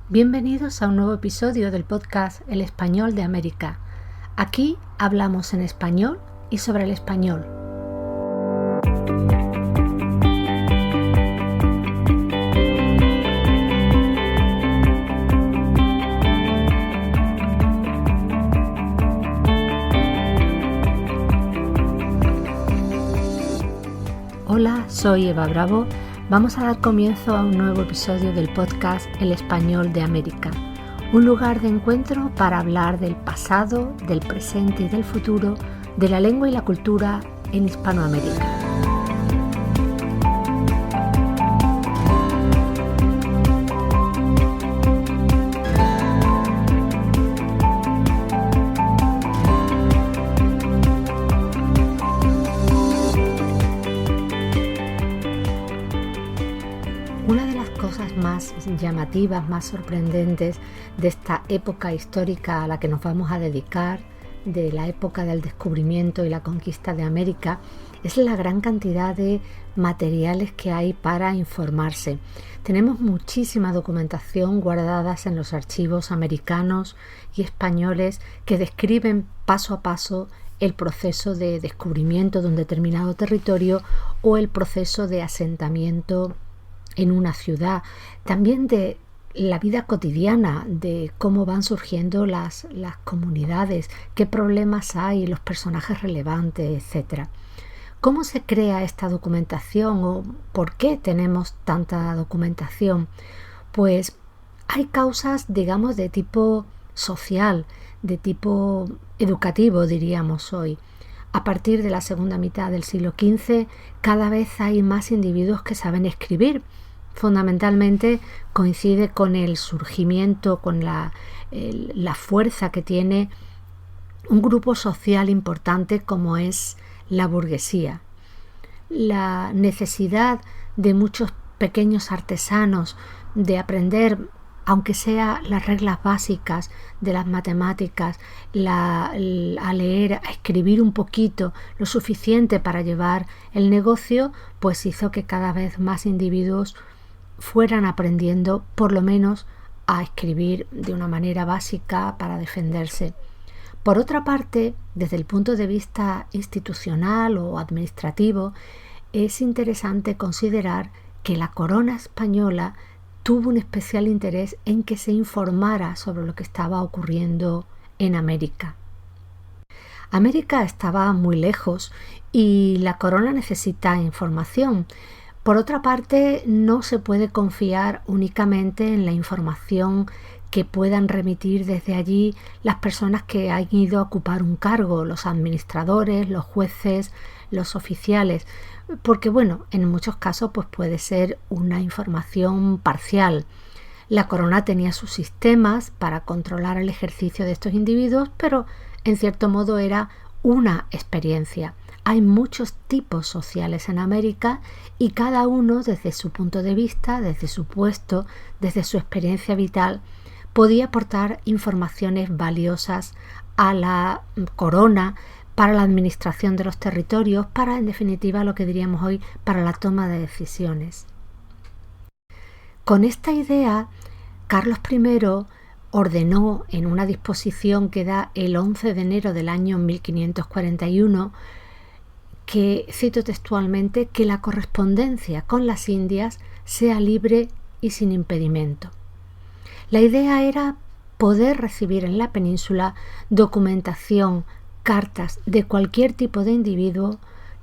Bienvenidos a un nuevo episodio del podcast El Español de América. Aquí hablamos en español y sobre el español. Hola, soy Eva Bravo. Vamos a dar comienzo a un nuevo episodio del podcast El Español de América, un lugar de encuentro para hablar del pasado, del presente y del futuro, de la lengua y la cultura en Hispanoamérica. Una de las cosas más llamativas, más sorprendentes de esta época histórica a la que nos vamos a dedicar, de la época del descubrimiento y la conquista de América, es la gran cantidad de materiales que hay para informarse. Tenemos muchísima documentación guardadas en los archivos americanos y españoles que describen paso a paso el proceso de descubrimiento de un determinado territorio o el proceso de asentamiento en una ciudad, también de la vida cotidiana, de cómo van surgiendo las comunidades, qué problemas hay, los personajes relevantes, etc. ¿Cómo se crea esta documentación o por qué tenemos tanta documentación? Pues hay causas, digamos, de tipo social, de tipo educativo, diríamos hoy. A partir de la segunda mitad del siglo XV, cada vez hay más individuos que saben escribir. Fundamentalmente coincide con el surgimiento, con la fuerza que tiene un grupo social importante como es la burguesía. La necesidad de muchos pequeños artesanos de aprender, aunque sea las reglas básicas de las matemáticas, a leer, a escribir un poquito, lo suficiente para llevar el negocio, pues hizo que cada vez más individuos fueran aprendiendo por lo menos a escribir de una manera básica para defenderse. Por otra parte, desde el punto de vista institucional o administrativo, es interesante considerar que la corona española tuvo un especial interés en que se informara sobre lo que estaba ocurriendo en América. América estaba muy lejos y la corona necesita información. Por otra parte, no se puede confiar únicamente en la información que puedan remitir desde allí las personas que han ido a ocupar un cargo, los administradores, los jueces, los oficiales, porque en muchos casos pues puede ser una información parcial. La corona tenía sus sistemas para controlar el ejercicio de estos individuos, pero en cierto modo era una experiencia. Hay muchos tipos sociales en América y cada uno desde su punto de vista, desde su puesto, desde su experiencia vital, podía aportar informaciones valiosas a la corona para la administración de los territorios, para en definitiva lo que diríamos hoy, para la toma de decisiones. Con esta idea, Carlos I ordenó en una disposición que da el 11 de enero del año 1541 que, cito textualmente, que la correspondencia con las Indias sea libre y sin impedimento. La idea era poder recibir en la península documentación, cartas de cualquier tipo de individuo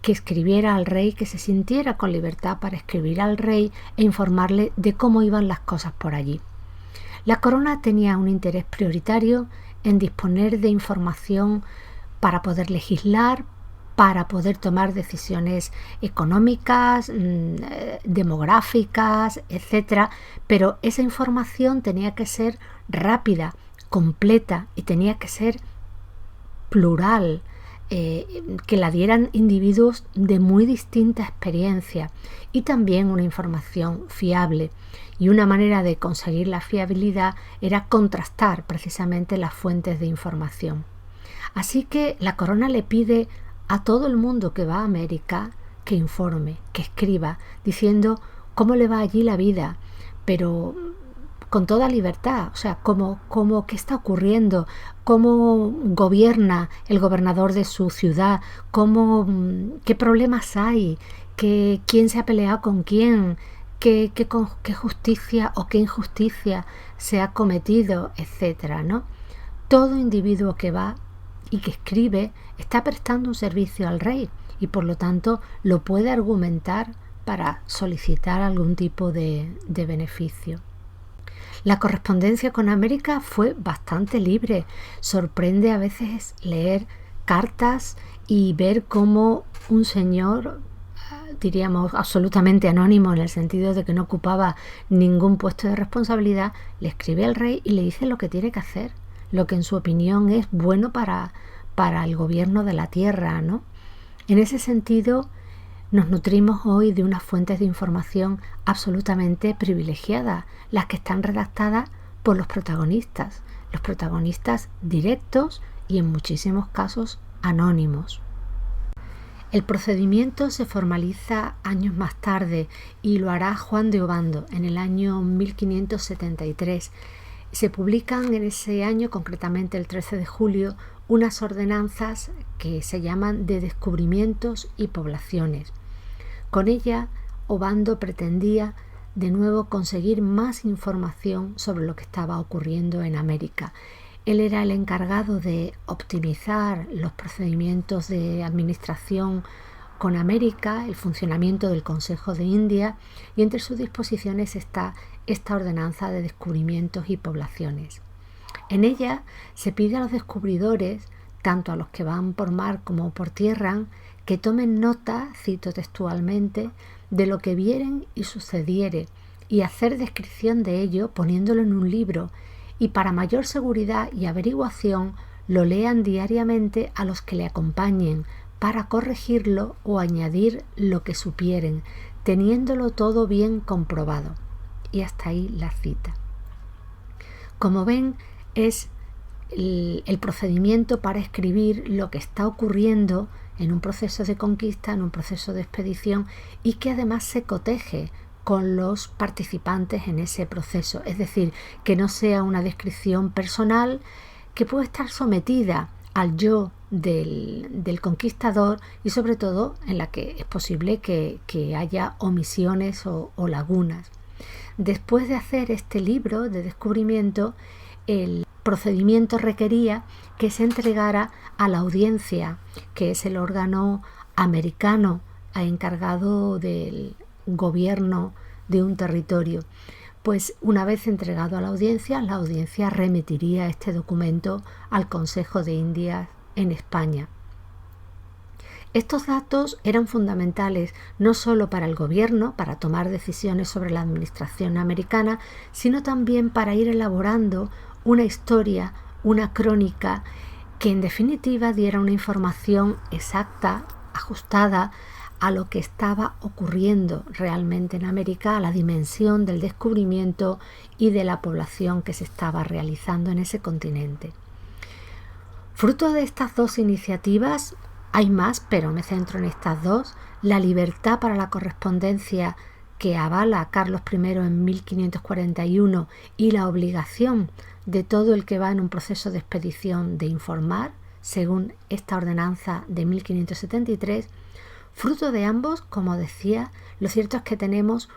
que escribiera al rey, que se sintiera con libertad para escribir al rey e informarle de cómo iban las cosas por allí. La corona tenía un interés prioritario en disponer de información para poder legislar, para poder tomar decisiones económicas, demográficas, etc. Pero esa información tenía que ser rápida, completa y tenía que ser plural, que la dieran individuos de muy distinta experiencia y también una información fiable. Y una manera de conseguir la fiabilidad era contrastar precisamente las fuentes de información. Así que la corona le pide a todo el mundo que va a América que informe, que escriba, diciendo cómo le va allí la vida, pero con toda libertad, o sea, qué está ocurriendo, cómo gobierna el gobernador de su ciudad, qué problemas hay, quién se ha peleado con quién, qué justicia o qué injusticia se ha cometido, etcétera, ¿no? Todo individuo que va y que escribe está prestando un servicio al rey y por lo tanto lo puede argumentar para solicitar algún tipo de beneficio. La correspondencia con América fue bastante libre. Sorprende a veces leer cartas y ver cómo un señor, diríamos absolutamente anónimo en el sentido de que no ocupaba ningún puesto de responsabilidad, le escribe al rey y le dice lo que tiene que hacer, lo que en su opinión es bueno para el gobierno de la tierra, ¿no? En ese sentido, nos nutrimos hoy de unas fuentes de información absolutamente privilegiadas, las que están redactadas por los protagonistas directos y en muchísimos casos anónimos. El procedimiento se formaliza años más tarde y lo hará Juan de Obando en el año 1573. Se publican en ese año, concretamente el 13 de julio, unas ordenanzas que se llaman de descubrimientos y poblaciones. Con ella, Obando pretendía de nuevo conseguir más información sobre lo que estaba ocurriendo en América. Él era el encargado de optimizar los procedimientos de administración con América, el funcionamiento del Consejo de India, y entre sus disposiciones está esta ordenanza de descubrimientos y poblaciones. En ella se pide a los descubridores, tanto a los que van por mar como por tierra, que tomen nota, cito textualmente, de lo que vieren y sucediere, y hacer descripción de ello poniéndolo en un libro, y para mayor seguridad y averiguación lo lean diariamente a los que le acompañen, para corregirlo o añadir lo que supieren, teniéndolo todo bien comprobado. Y hasta ahí la cita. Como ven, es el procedimiento para escribir lo que está ocurriendo en un proceso de conquista, en un proceso de expedición, y que además se coteje con los participantes en ese proceso, es decir, que no sea una descripción personal que puede estar sometida al yo del conquistador y sobre todo en la que es posible que haya omisiones o lagunas. Después de hacer este libro de descubrimiento, el procedimiento requería que se entregara a la audiencia, que es el órgano americano encargado del gobierno de un territorio. Pues una vez entregado a la audiencia remitiría este documento al Consejo de Indias en España. Estos datos eran fundamentales no solo para el gobierno, para tomar decisiones sobre la administración americana, sino también para ir elaborando una historia, una crónica que en definitiva diera una información exacta, ajustada a lo que estaba ocurriendo realmente en América, a la dimensión del descubrimiento y de la población que se estaba realizando en ese continente. Fruto de estas dos iniciativas, hay más, pero me centro en estas dos, la libertad para la correspondencia que avala a Carlos I en 1541 y la obligación de todo el que va en un proceso de expedición de informar, según esta ordenanza de 1573, fruto de ambos, como decía, lo cierto es que tenemos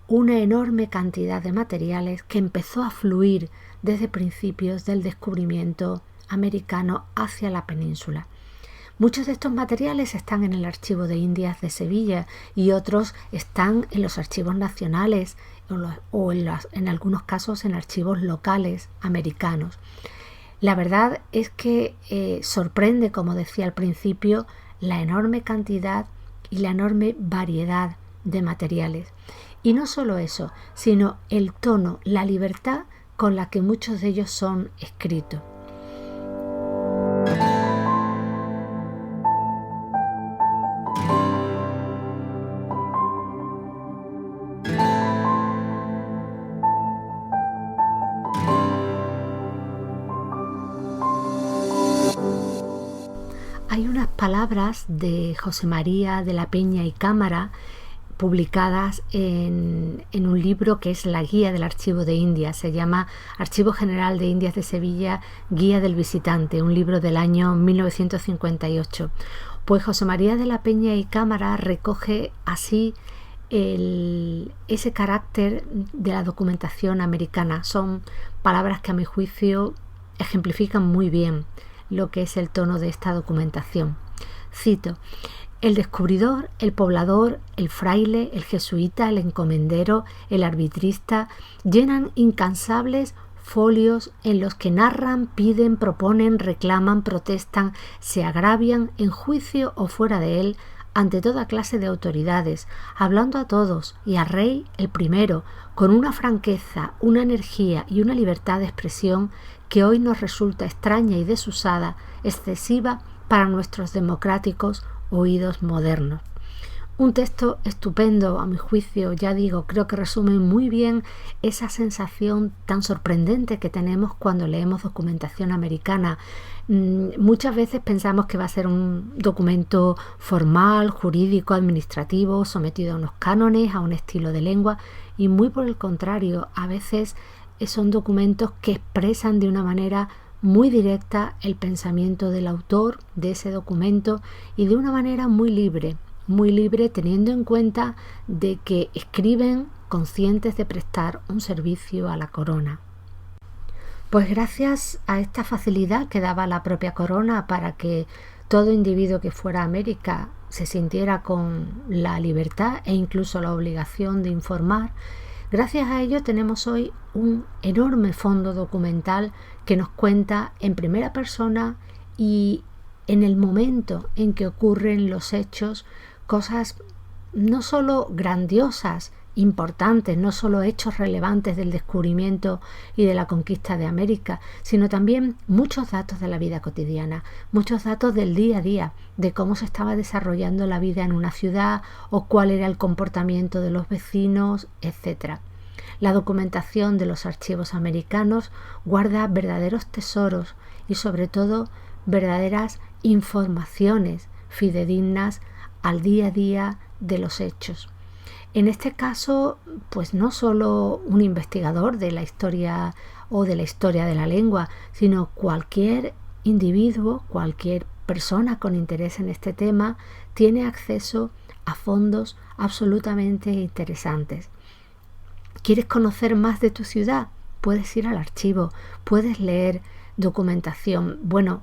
una enorme cantidad de materiales que empezó a fluir desde principios del descubrimiento americano hacia la península. Muchos de estos materiales están en el Archivo de Indias de Sevilla y otros están en los archivos nacionales o en algunos casos en archivos locales americanos. La verdad es que sorprende, como decía al principio, la enorme cantidad y la enorme variedad de materiales. Y no solo eso, sino el tono, la libertad con la que muchos de ellos son escritos. Hay unas palabras de José María de la Peña y Cámara publicadas en un libro que es la Guía del Archivo de Indias. Se llama Archivo General de Indias de Sevilla, Guía del Visitante, un libro del año 1958. Pues José María de la Peña y Cámara recoge así ese carácter de la documentación americana. Son palabras que a mi juicio ejemplifican muy bien lo que es el tono de esta documentación. Cito: el descubridor, el poblador, el fraile, el jesuita, el encomendero, el arbitrista llenan incansables folios en los que narran, piden, proponen, reclaman, protestan, se agravian en juicio o fuera de él ante toda clase de autoridades, hablando a todos y al rey el primero, con una franqueza, una energía y una libertad de expresión que hoy nos resulta extraña y desusada, excesiva para nuestros democráticos oídos modernos. Un texto estupendo, a mi juicio, ya digo, creo que resume muy bien esa sensación tan sorprendente que tenemos cuando leemos documentación americana. Muchas veces pensamos que va a ser un documento formal, jurídico, administrativo, sometido a unos cánones, a un estilo de lengua, y muy por el contrario, a veces son documentos que expresan de una manera muy directa el pensamiento del autor de ese documento y de una manera muy libre teniendo en cuenta de que escriben conscientes de prestar un servicio a la corona. Pues gracias a esta facilidad que daba la propia corona para que todo individuo que fuera a América se sintiera con la libertad e incluso la obligación de informar, gracias a ello tenemos hoy un enorme fondo documental que nos cuenta en primera persona y en el momento en que ocurren los hechos, cosas no solo grandiosas, importantes, no solo hechos relevantes del descubrimiento y de la conquista de América, sino también muchos datos de la vida cotidiana, muchos datos del día a día, de cómo se estaba desarrollando la vida en una ciudad o cuál era el comportamiento de los vecinos, etc. La documentación de los archivos americanos guarda verdaderos tesoros y sobre todo verdaderas informaciones fidedignas al día a día de los hechos. En este caso, pues no solo un investigador de la historia o de la historia de la lengua, sino cualquier individuo, cualquier persona con interés en este tema tiene acceso a fondos absolutamente interesantes. ¿Quieres conocer más de tu ciudad? Puedes ir al archivo, puedes leer documentación. Bueno,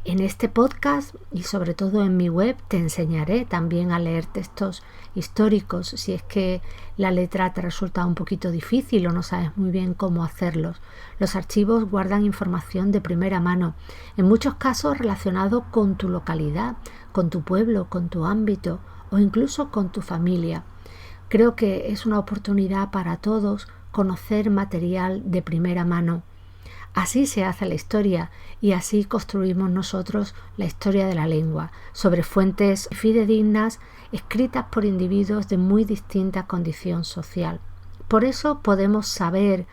en este podcast y sobre todo en mi web te enseñaré también a leer textos históricos si es que la letra te resulta un poquito difícil o no sabes muy bien cómo hacerlos. Los archivos guardan información de primera mano, en muchos casos relacionado con tu localidad, con tu pueblo, con tu ámbito o incluso con tu familia. Creo que es una oportunidad para todos conocer material de primera mano. Así se hace la historia y así construimos nosotros la historia de la lengua, sobre fuentes fidedignas escritas por individuos de muy distinta condición social. Por eso podemos saber,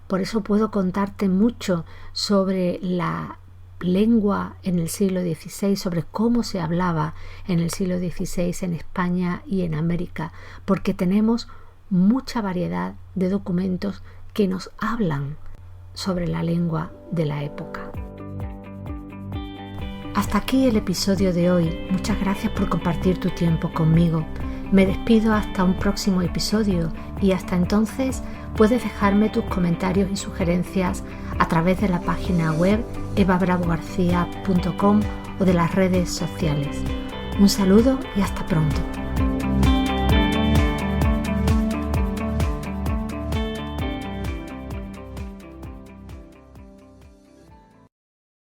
por eso puedo contarte mucho sobre la lengua en el siglo XVI, sobre cómo se hablaba en el siglo XVI en España y en América, porque tenemos mucha variedad de documentos que nos hablan sobre la lengua de la época. Hasta aquí el episodio de hoy. Muchas gracias por compartir tu tiempo conmigo. Me despido hasta un próximo episodio y hasta entonces puedes dejarme tus comentarios y sugerencias a través de la página web evabravogarcia.com o de las redes sociales. Un saludo y hasta pronto.